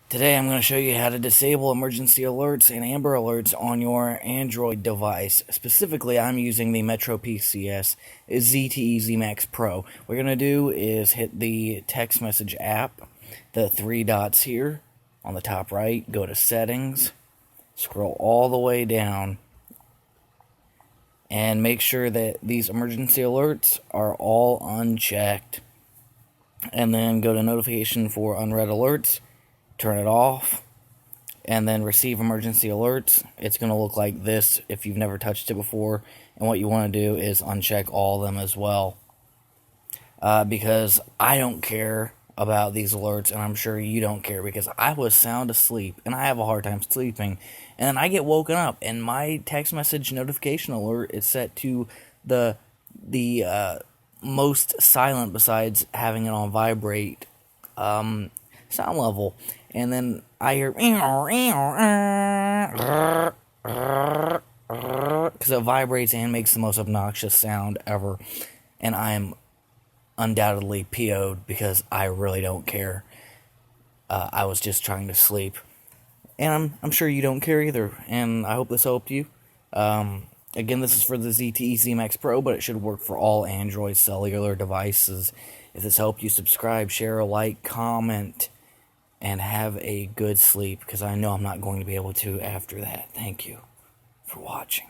Today I'm going to show you how to disable emergency alerts and Amber Alerts on your Android device. Specifically, I'm using the Metro PCS ZTE ZMAX Pro. What we're going to do is hit the text message app, the three dots here on the top right, go to Settings, scroll all the way down, and make sure that these emergency alerts are all unchecked. And then go to Notification for Unread Alerts, turn it off, and then receive emergency alerts. It's going to look like this if you've never touched it before, and what you want to do is uncheck all of them as well, because I don't care about these alerts, and I'm sure you don't care, because I was sound asleep, and I have a hard time sleeping, and then I get woken up, and my text message notification alert is set to the most silent, besides having it on vibrate, sound level, and then I hear because it vibrates and makes the most obnoxious sound ever, and I am undoubtedly PO'd because I really don't care. I was just trying to sleep, and I'm sure you don't care either, and I hope this helped you. Again, this is for the ZTE ZMAX Pro, but it should work for all Android cellular devices. If this helped you, subscribe, share, like, comment, and have a good sleep, because I know I'm not going to be able to after that. Thank you for watching.